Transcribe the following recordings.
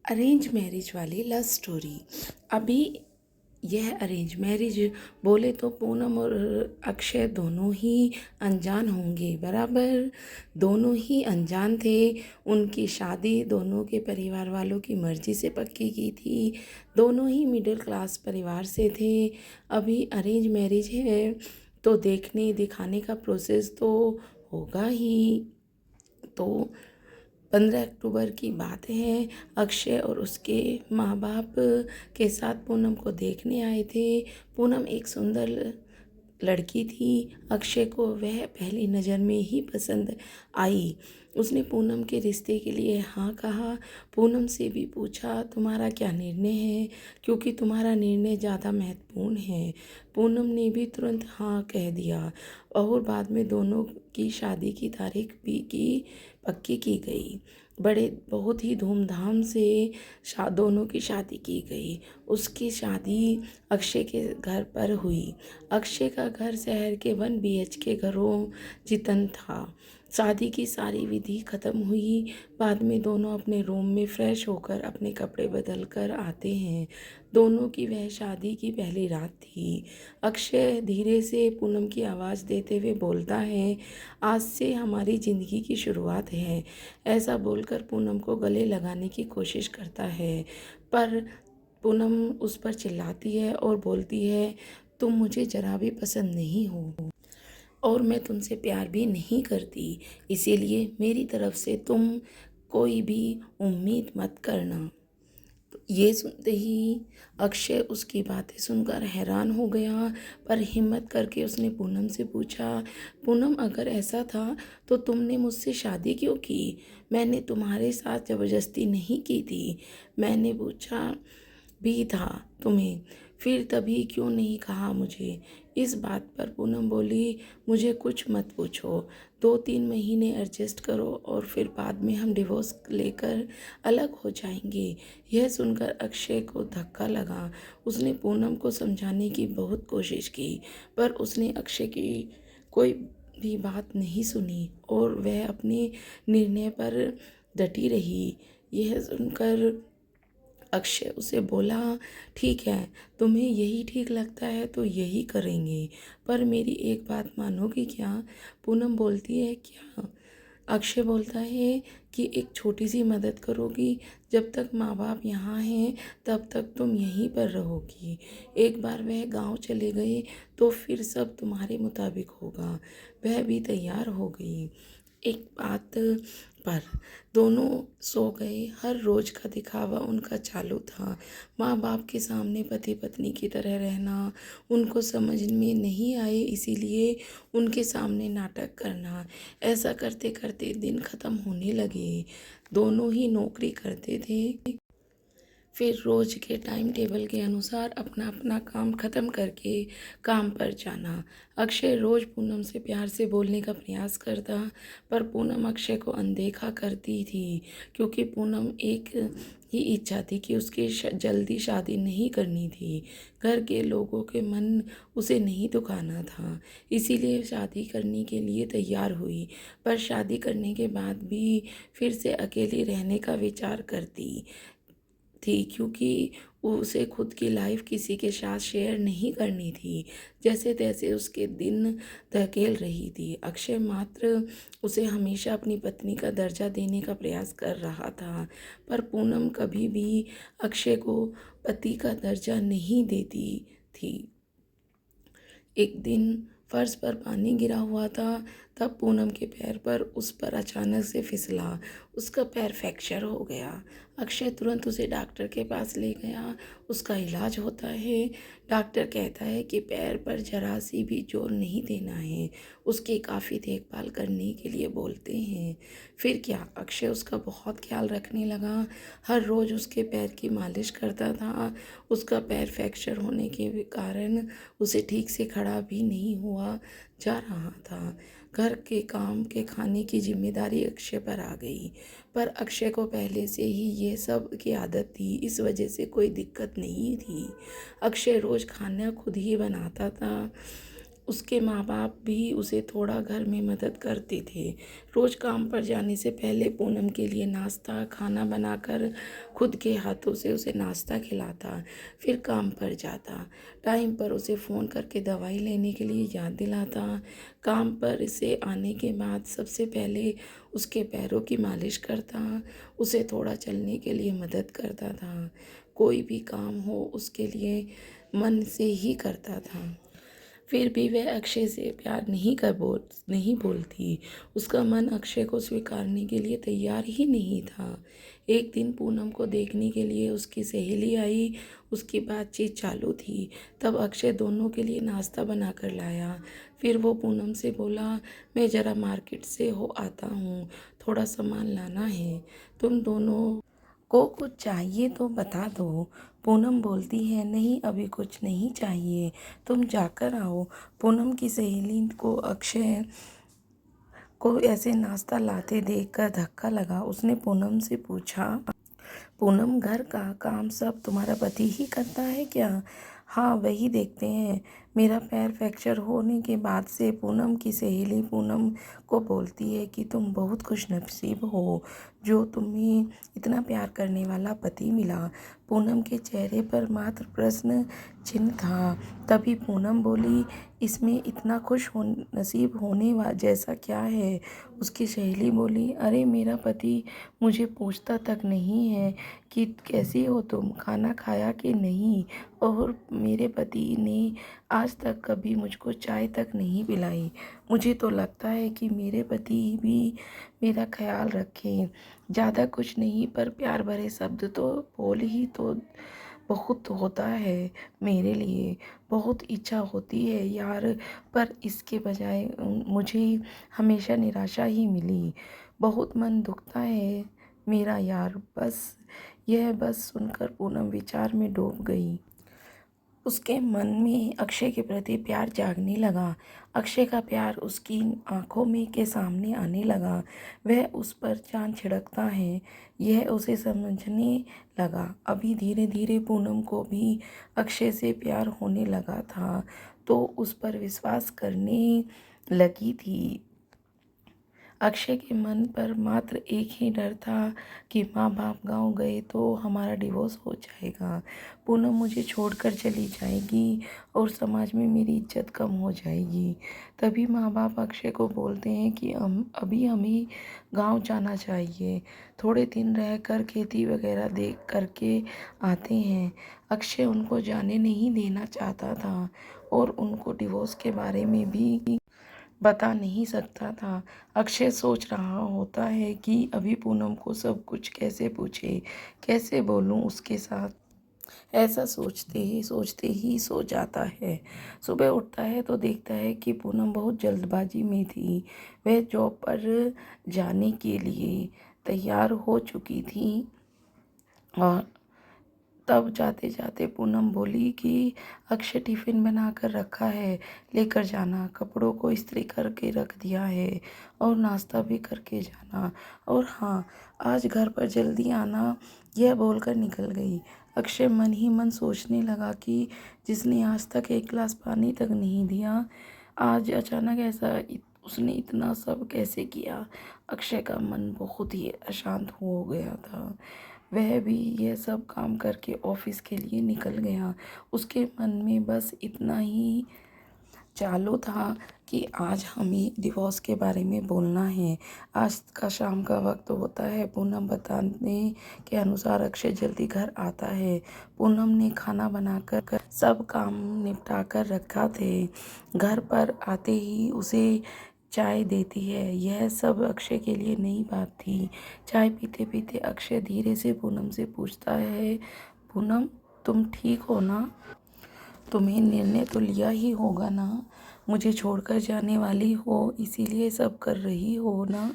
Arrange marriage वाली love story. अभी यह अरेंज मैरिज बोले तो पूनम और अक्षय दोनों ही अनजान होंगे, बराबर दोनों ही अनजान थे। उनकी शादी दोनों के परिवार वालों की मर्ज़ी से पक्की की थी। दोनों ही मिडिल क्लास परिवार से थे। अभी अरेंज मैरिज है तो देखने दिखाने का प्रोसेस तो होगा ही। तो 15 अक्टूबर की बात है। अक्षय और उसके माँ बाप के साथ पूनम को देखने आए थे। पूनम एक सुंदर लड़की थी। अक्षय को वह पहली नज़र में ही पसंद आई। उसने पूनम के रिश्ते के लिए हाँ कहा। पूनम से भी पूछा तुम्हारा क्या निर्णय है, क्योंकि तुम्हारा निर्णय ज़्यादा महत्वपूर्ण है। पूनम ने भी तुरंत हाँ कह दिया और बाद में दोनों की शादी की तारीख भी पक्की की गई। बड़े बहुत ही धूमधाम से दोनों की शादी की गई। उसकी शादी अक्षय के घर पर हुई। अक्षय का घर शहर के 1 BHK घरों जितन था। शादी की सारी विधि खत्म हुई। बाद में दोनों अपने रूम में फ्रेश होकर अपने कपड़े बदल कर आते हैं। दोनों की वह शादी की पहली रात थी। अक्षय धीरे से पूनम की आवाज़ देते हुए बोलता है, आज से हमारी ज़िंदगी की शुरुआत है। ऐसा बोलकर पूनम को गले लगाने की कोशिश करता है, पर पूनम उस पर चिल्लाती है और बोलती है, तुम मुझे ज़रा भी पसंद नहीं हो और मैं तुमसे प्यार भी नहीं करती, इसीलिए मेरी तरफ से तुम कोई भी उम्मीद मत करना। तो ये सुनते ही अक्षय उसकी बातें सुनकर हैरान हो गया, पर हिम्मत करके उसने पूनम से पूछा, पूनम अगर ऐसा था तो तुमने मुझसे शादी क्यों की? मैंने तुम्हारे साथ ज़बरदस्ती नहीं की थी। मैंने पूछा भी था तुम्हें, फिर तभी क्यों नहीं कहा मुझे? इस बात पर पूनम बोली, मुझे कुछ मत पूछो, 2-3 महीने एडजस्ट करो और फिर बाद में हम डिवोर्स लेकर अलग हो जाएंगे। यह सुनकर अक्षय को धक्का लगा। उसने पूनम को समझाने की बहुत कोशिश की, पर उसने अक्षय की कोई भी बात नहीं सुनी और वह अपने निर्णय पर डटी रही। यह सुनकर अक्षय उसे बोला, ठीक है, तुम्हें यही ठीक लगता है तो यही करेंगे, पर मेरी एक बात मानोगी क्या? पूनम बोलती है, क्या? अक्षय बोलता है कि एक छोटी सी मदद करोगी? जब तक माँ बाप यहाँ हैं तब तक तुम यहीं पर रहोगी। एक बार वह गांव चले गए तो फिर सब तुम्हारे मुताबिक होगा। वह भी तैयार हो गई। एक बात पर दोनों सो गए। हर रोज का दिखावा उनका चालू था। माँ बाप के सामने पति पत्नी की तरह रहना उनको समझ में नहीं आए, इसीलिए उनके सामने नाटक करना। ऐसा करते करते दिन ख़त्म होने लगे। दोनों ही नौकरी करते थे। फिर रोज के टाइम टेबल के अनुसार अपना अपना काम खत्म करके काम पर जाना। अक्षय रोज पूनम से प्यार से बोलने का प्रयास करता, पर पूनम अक्षय को अनदेखा करती थी, क्योंकि पूनम एक ही इच्छा थी कि उसकी जल्दी शादी नहीं करनी थी। घर के लोगों के मन उसे नहीं दुखाना था, इसीलिए शादी करने के लिए तैयार हुई। पर शादी करने के बाद भी फिर से अकेली रहने का विचार करती थी, क्योंकि उसे खुद की लाइफ किसी के साथ शेयर नहीं करनी थी। जैसे तैसे उसके दिन धकेल रही थी। अक्षय मात्र उसे हमेशा अपनी पत्नी का दर्जा देने का प्रयास कर रहा था, पर पूनम कभी भी अक्षय को पति का दर्जा नहीं देती थी। एक दिन फर्श पर पानी गिरा हुआ था, तब पूनम के पैर पर उस पर अचानक से फिसला। उसका पैर फ्रैक्चर हो गया। अक्षय तुरंत उसे डॉक्टर के पास ले गया। उसका इलाज होता है। डॉक्टर कहता है कि पैर पर जरा सी भी जोर नहीं देना है। उसकी काफ़ी देखभाल करने के लिए बोलते हैं। फिर क्या, अक्षय उसका बहुत ख्याल रखने लगा। हर रोज़ उसके पैर की मालिश करता था। उसका पैर फ्रैक्चर होने के कारण उसे ठीक से खड़ा भी नहीं हुआ जा रहा था। घर के काम के खाने की जिम्मेदारी अक्षय पर आ गई, पर अक्षय को पहले से ही ये सब की आदत थी, इस वजह से कोई दिक्कत नहीं थी। अक्षय रोज़ खाना खुद ही बनाता था। उसके माँ बाप भी उसे थोड़ा घर में मदद करते थे। रोज़ काम पर जाने से पहले पूनम के लिए नाश्ता खाना बनाकर खुद के हाथों से उसे नाश्ता खिलाता, फिर काम पर जाता। टाइम पर उसे फ़ोन करके दवाई लेने के लिए याद दिलाता। काम पर से आने के बाद सबसे पहले उसके पैरों की मालिश करता, उसे थोड़ा चलने के लिए मदद करता था। कोई भी काम हो उसके लिए मन से ही करता था। फिर भी वह अक्षय से प्यार नहीं बोलती। उसका मन अक्षय को स्वीकारने के लिए तैयार ही नहीं था। एक दिन पूनम को देखने के लिए उसकी सहेली आई। उसकी बातचीत चालू थी। तब अक्षय दोनों के लिए नाश्ता बनाकर लाया। फिर वो पूनम से बोला, मैं ज़रा मार्केट से हो आता हूँ, थोड़ा सामान लाना है। तुम दोनों को कुछ चाहिए तो बता दो। पूनम बोलती है, नहीं अभी कुछ नहीं चाहिए, तुम जाकर आओ। पूनम की सहेली को अक्षय को ऐसे नाश्ता लाते देखकर धक्का लगा। उसने पूनम से पूछा, पूनम घर का काम सब तुम्हारा पति ही करता है क्या? हाँ वही देखते हैं। मेरा पैर फ्रैक्चर होने के बाद से पूनम की सहेली पूनम को बोलती है कि तुम बहुत खुशनसीब हो जो तुम्हें इतना प्यार करने वाला पति मिला। पूनम के चेहरे पर मात्र प्रश्न चिन्ह था। तभी पूनम बोली, इसमें इतना खुश हो नसीब होने जैसा क्या है? उसकी सहेली बोली, अरे मेरा पति मुझे पूछता तक नहीं है कि कैसी हो तुम, खाना खाया कि नहीं, और मेरे पति ने आज तक कभी मुझको चाय तक नहीं पिलाई। मुझे तो लगता है कि मेरे पति भी मेरा ख्याल रखें। ज़्यादा कुछ नहीं पर प्यार भरे शब्द तो बोल ही तो बहुत होता है मेरे लिए। बहुत इच्छा होती है यार, पर इसके बजाय मुझे हमेशा निराशा ही मिली। बहुत मन दुखता है मेरा यार। यह बस सुनकर पूनम विचार में डूब गई। उसके मन में अक्षय के प्रति प्यार जागने लगा। अक्षय का प्यार उसकी आंखों में के सामने आने लगा। वह उस पर चाँद छिड़कता है, यह उसे समझने लगा। अभी धीरे धीरे पूनम को भी अक्षय से प्यार होने लगा था, तो उस पर विश्वास करने लगी थी। अक्षय के मन पर मात्र एक ही डर था कि माँ बाप गाँव गए तो हमारा डिवोर्स हो जाएगा, पूनम मुझे छोड़कर चली जाएगी और समाज में मेरी इज्जत कम हो जाएगी। तभी माँ बाप अक्षय को बोलते हैं कि अभी हमें गांव जाना चाहिए, थोड़े दिन रहकर खेती वगैरह देख करके आते हैं। अक्षय उनको जाने नहीं देना चाहता था और उनको डिवोर्स के बारे में भी बता नहीं सकता था। अक्षय सोच रहा होता है कि अभी पूनम को सब कुछ कैसे पूछे, कैसे बोलूं उसके साथ। ऐसा सोचते ही सो जाता है। सुबह उठता है तो देखता है कि पूनम बहुत जल्दबाजी में थी। वह जॉब पर जाने के लिए तैयार हो चुकी थी और तब जाते जाते पूनम बोली कि अक्षय टिफ़िन बना कर रखा है, लेकर जाना, कपड़ों को इस्त्री करके रख दिया है और नाश्ता भी करके जाना, और हाँ आज घर पर जल्दी आना, यह बोलकर निकल गई। अक्षय मन ही मन सोचने लगा कि जिसने आज तक एक गिलास पानी तक नहीं दिया, आज अचानक उसने इतना सब कैसे किया। अक्षय का मन बहुत ही अशांत हो गया था। वह भी यह सब काम करके ऑफिस के लिए निकल गया। उसके मन में बस इतना ही चालू था कि आज हमें डिवोर्स के बारे में बोलना है। आज का शाम का वक्त होता है। पूनम बताने के अनुसार अक्षय जल्दी घर आता है। पूनम ने खाना बनाकर सब काम निपटा कर रखा थे। घर पर आते ही उसे चाय देती है। यह सब अक्षय के लिए नई बात थी। चाय पीते पीते अक्षय धीरे से पूनम से पूछता है, पूनम तुम ठीक हो ना? तुम्हें निर्णय तो लिया ही होगा ना, मुझे छोड़कर जाने वाली हो, इसीलिए सब कर रही हो ना?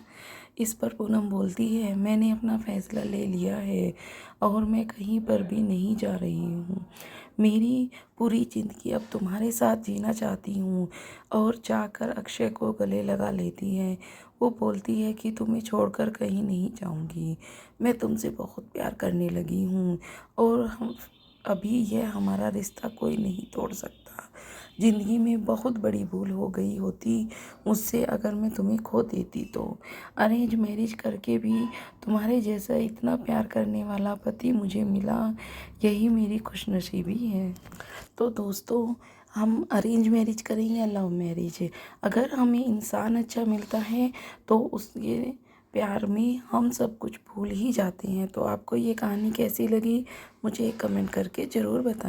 इस पर पूनम बोलती है, मैंने अपना फैसला ले लिया है और मैं कहीं पर भी नहीं जा रही हूँ। मेरी पूरी ज़िंदगी अब तुम्हारे साथ जीना चाहती हूँ। और जाकर अक्षय को गले लगा लेती है। वो बोलती है कि तुम्हें छोड़कर कहीं नहीं जाऊँगी, मैं तुमसे बहुत प्यार करने लगी हूँ और हम अभी यह हमारा रिश्ता कोई नहीं तोड़ सकता। ज़िंदगी में बहुत बड़ी भूल हो गई होती मुझसे अगर मैं तुम्हें खो देती तो। अरेंज मैरिज करके भी तुम्हारे जैसा इतना प्यार करने वाला पति मुझे मिला, यही मेरी खुशनसीबी है। तो दोस्तों, हम अरेंज मैरिज करें या लव मैरिज, अगर हमें इंसान अच्छा मिलता है तो उसके प्यार में हम सब कुछ भूल ही जाते हैं। तो आपको ये कहानी कैसी लगी मुझे कमेंट करके ज़रूर बताएं।